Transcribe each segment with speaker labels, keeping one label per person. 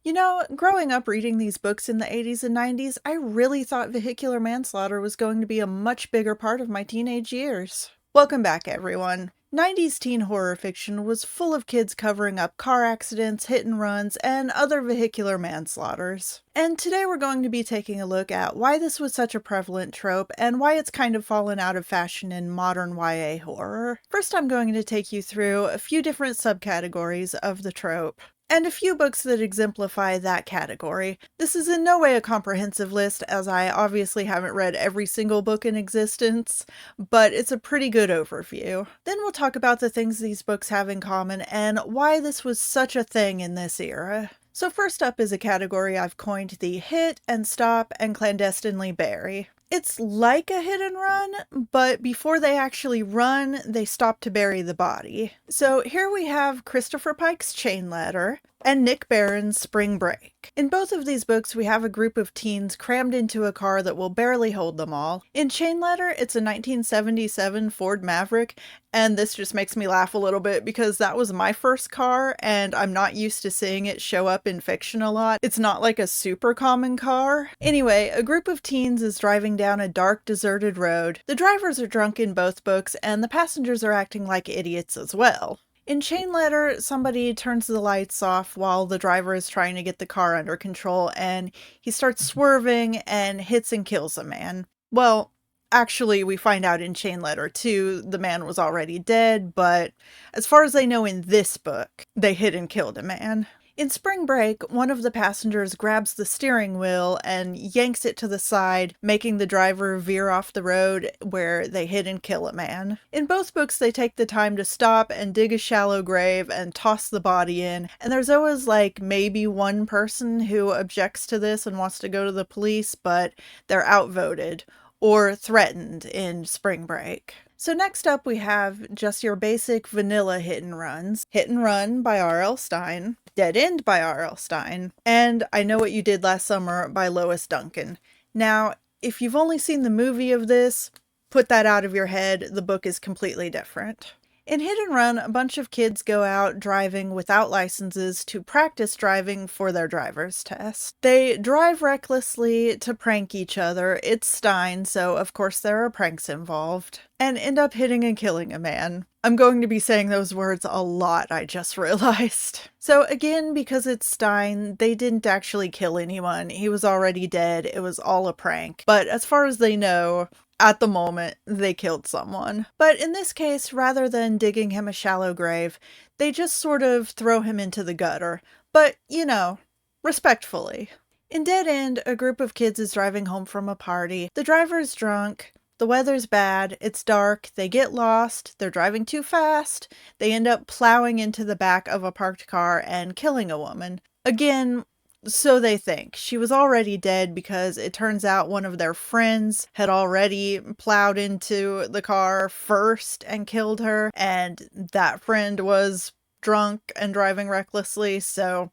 Speaker 1: You know, growing up reading these books in the 80s and 90s, I really thought vehicular manslaughter was going to be a much bigger part of my teenage years. Welcome back, everyone. 90s teen horror fiction was full of kids covering up car accidents, hit and runs, and other vehicular manslaughters. And today we're going to be taking a look at why this was such a prevalent trope and why it's kind of fallen out of fashion in modern YA horror. First, I'm going to take you through a few different subcategories of the trope and a few books that exemplify that category. This is in no way a comprehensive list, as I obviously haven't read every single book in existence, but it's a pretty good overview. Then we'll talk about the things these books have in common and why this was such a thing in this era. So first up is a category I've coined the hit and stop and clandestinely bury. It's like a hit and run, but before they actually run, they stop to bury the body. So here we have Christopher Pike's Chain Letter and Nick Barron's Spring Break. In both of these books, we have a group of teens crammed into a car that will barely hold them all. In Chain Letter, it's a 1977 Ford Maverick, and this just makes me laugh a little bit because that was my first car, and I'm not used to seeing it show up in fiction a lot. It's not like a super common car. Anyway, a group of teens is driving down a dark, deserted road. The drivers are drunk in both books, and the passengers are acting like idiots as well. In Chain Letter, somebody turns the lights off while the driver is trying to get the car under control, and he starts swerving and hits and kills a man. Well, actually, we find out in Chain Letter 2, the man was already dead, but as far as they know in this book, they hit and killed a man. In Spring Break, one of the passengers grabs the steering wheel and yanks it to the side, making the driver veer off the road where they hit and kill a man. In both books, they take the time to stop and dig a shallow grave and toss the body in, and there's always like maybe one person who objects to this and wants to go to the police, but they're outvoted or threatened in Spring Break. So next up we have just your basic vanilla hit and runs. Hit and Run by R.L. Stine, Dead End by R.L. Stine, and I Know What You Did Last Summer by Lois Duncan. Now, if you've only seen the movie of this, put that out of your head. The book is completely different. In Hit and Run, a bunch of kids go out driving without licenses to practice driving for their driver's test. They drive recklessly to prank each other. It's Stine, so of course there are pranks involved, and end up hitting and killing a man. I'm going to be saying those words a lot, I just realized. So again, because it's Stine, they didn't actually kill anyone. He was already dead. It was all a prank. But as far as they know, at the moment, they killed someone. But in this case, rather than digging him a shallow grave, they just sort of throw him into the gutter. But, you know, respectfully. In Dead End, a group of kids is driving home from a party. The driver's drunk. The weather's bad, it's dark, they get lost, they're driving too fast, they end up plowing into the back of a parked car and killing a woman. Again, so they think. She was already dead because it turns out one of their friends had already plowed into the car first and killed her, and that friend was drunk and driving recklessly, so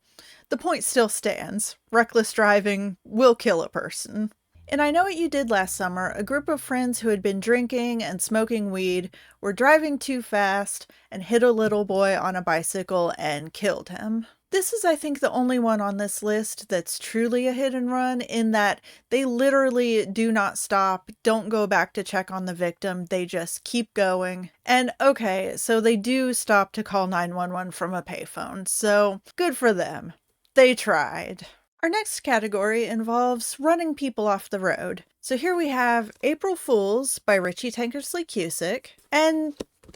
Speaker 1: the point still stands. Reckless driving will kill a person. In I Know What You Did Last Summer, a group of friends who had been drinking and smoking weed were driving too fast and hit a little boy on a bicycle and killed him. This is, I think, the only one on this list that's truly a hit and run, in that they literally do not stop, don't go back to check on the victim, they just keep going. And okay, so they do stop to call 911 from a payphone, so good for them. They tried. Our next category involves running people off the road. So here we have April Fools by Richie Tankersley Cusick and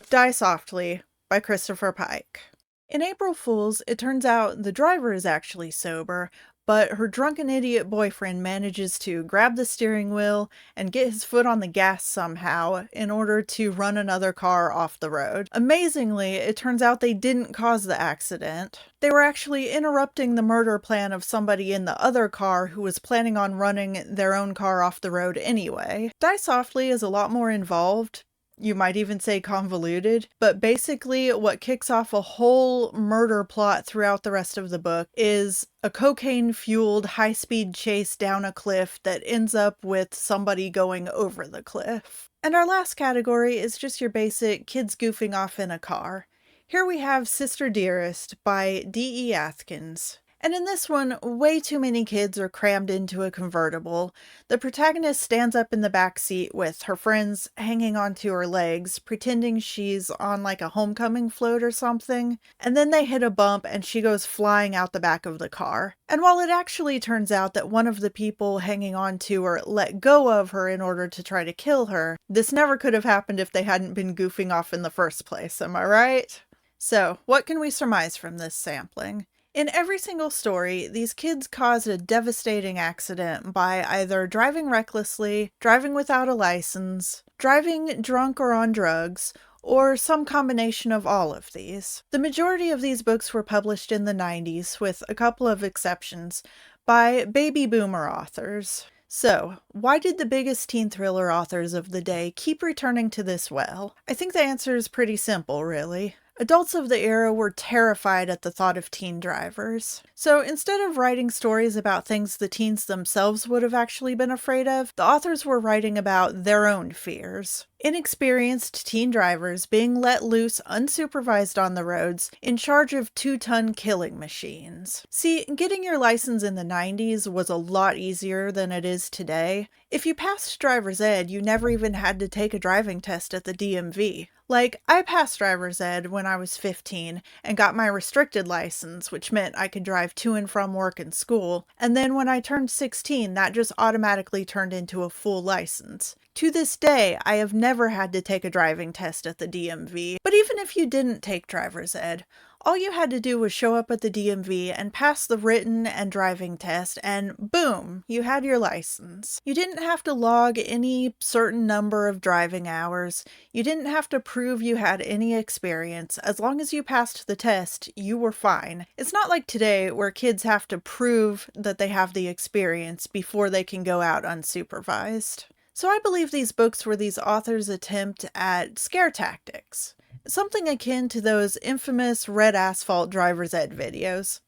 Speaker 1: Die Softly by Christopher Pike. In April Fools, it turns out the driver is actually sober, but her drunken idiot boyfriend manages to grab the steering wheel and get his foot on the gas somehow in order to run another car off the road. Amazingly, it turns out they didn't cause the accident. They were actually interrupting the murder plan of somebody in the other car who was planning on running their own car off the road anyway. Die Softly is a lot more involved. You might even say convoluted, but basically what kicks off a whole murder plot throughout the rest of the book is a cocaine-fueled high-speed chase down a cliff that ends up with somebody going over the cliff. And our last category is just your basic kids goofing off in a car. Here we have Sister Dearest by D.E. Atkins. And in this one, way too many kids are crammed into a convertible. The protagonist stands up in the back seat with her friends hanging onto her legs, pretending she's on like a homecoming float or something. And then they hit a bump and she goes flying out the back of the car. And while it actually turns out that one of the people hanging on to her let go of her in order to try to kill her, this never could have happened if they hadn't been goofing off in the first place, am I right? So, what can we surmise from this sampling? In every single story, these kids caused a devastating accident by either driving recklessly, driving without a license, driving drunk or on drugs, or some combination of all of these. The majority of these books were published in the 90s, with a couple of exceptions, by baby boomer authors. So, why did the biggest teen thriller authors of the day keep returning to this well? I think the answer is pretty simple, really. Adults of the era were terrified at the thought of teen drivers. So instead of writing stories about things the teens themselves would have actually been afraid of, the authors were writing about their own fears. Inexperienced teen drivers being let loose unsupervised on the roads in charge of 2-ton killing machines. See, getting your license in the 90s was a lot easier than it is today. If you passed driver's ed, you never even had to take a driving test at the DMV. Like, I passed driver's ed when I was 15 and got my restricted license, which meant I could drive to and from work and school, and then when I turned 16, that just automatically turned into a full license. To this day, I have never had to take a driving test at the DMV, but even if you didn't take driver's ed, all you had to do was show up at the DMV and pass the written and driving test, and boom, you had your license. You didn't have to log any certain number of driving hours. You didn't have to prove you had any experience. As long as you passed the test, you were fine. It's not like today where kids have to prove that they have the experience before they can go out unsupervised. So I believe these books were these authors' attempt at scare tactics. Something akin to those infamous red asphalt driver's ed videos.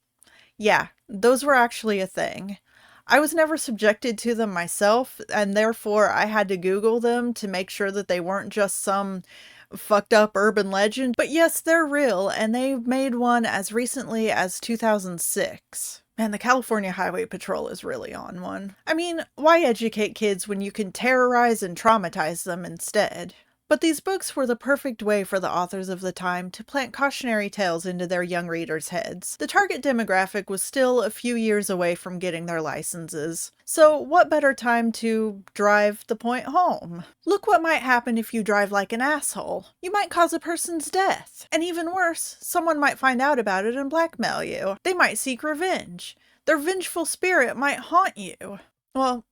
Speaker 1: Yeah, those were actually a thing. I was never subjected to them myself, and therefore I had to Google them to make sure that they weren't just some fucked up urban legend. But yes, they're real, and they made one as recently as 2006. Man, the California Highway Patrol is really on one. I mean, why educate kids when you can terrorize and traumatize them instead? But these books were the perfect way for the authors of the time to plant cautionary tales into their young readers' heads. The target demographic was still a few years away from getting their licenses. So what better time to drive the point home? Look what might happen if you drive like an asshole. You might cause a person's death. And even worse, someone might find out about it and blackmail you. They might seek revenge. Their vengeful spirit might haunt you. Well,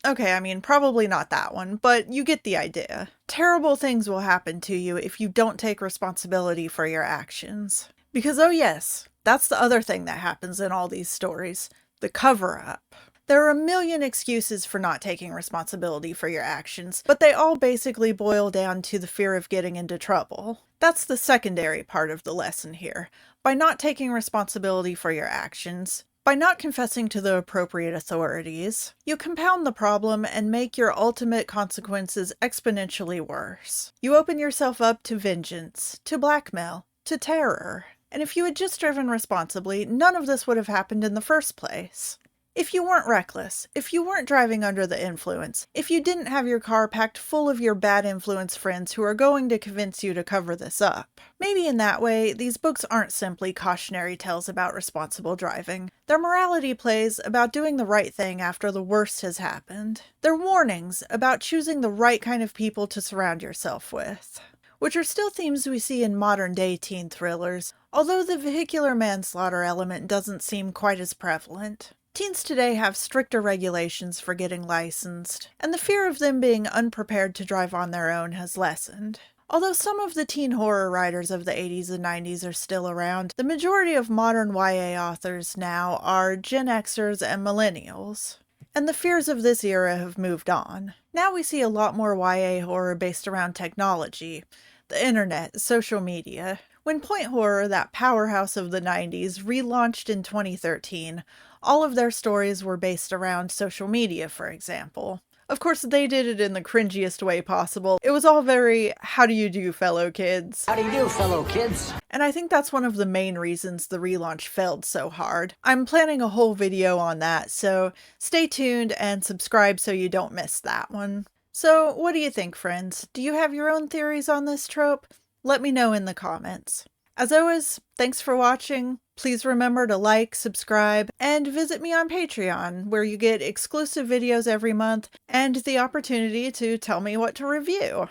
Speaker 1: okay, I mean, probably not that one, but you get the idea. Terrible things will happen to you if you don't take responsibility for your actions. Because, oh yes, that's the other thing that happens in all these stories. The cover-up. There are a million excuses for not taking responsibility for your actions, but they all basically boil down to the fear of getting into trouble. That's the secondary part of the lesson here. By not taking responsibility for your actions, by not confessing to the appropriate authorities, you compound the problem and make your ultimate consequences exponentially worse. You open yourself up to vengeance, to blackmail, to terror. And if you had just driven responsibly, none of this would have happened in the first place. If you weren't reckless, if you weren't driving under the influence, if you didn't have your car packed full of your bad influence friends who are going to convince you to cover this up. Maybe in that way, these books aren't simply cautionary tales about responsible driving. They're morality plays about doing the right thing after the worst has happened. They're warnings about choosing the right kind of people to surround yourself with. Which are still themes we see in modern-day teen thrillers, although the vehicular manslaughter element doesn't seem quite as prevalent. Teens today have stricter regulations for getting licensed, and the fear of them being unprepared to drive on their own has lessened. Although some of the teen horror writers of the 80s and 90s are still around, the majority of modern YA authors now are Gen Xers and millennials. And the fears of this era have moved on. Now we see a lot more YA horror based around technology, the internet, social media. When Point Horror, that powerhouse of the 90s, relaunched in 2013, all of their stories were based around social media, for example. Of course, they did it in the cringiest way possible. It was all very, how do you do, fellow kids?
Speaker 2: How do you do, fellow kids?
Speaker 1: And I think that's one of the main reasons the relaunch failed so hard. I'm planning a whole video on that, so stay tuned and subscribe so you don't miss that one. So what do you think, friends? Do you have your own theories on this trope? Let me know in the comments. As always, thanks for watching. Please remember to like, subscribe, and visit me on Patreon, where you get exclusive videos every month and the opportunity to tell me what to review.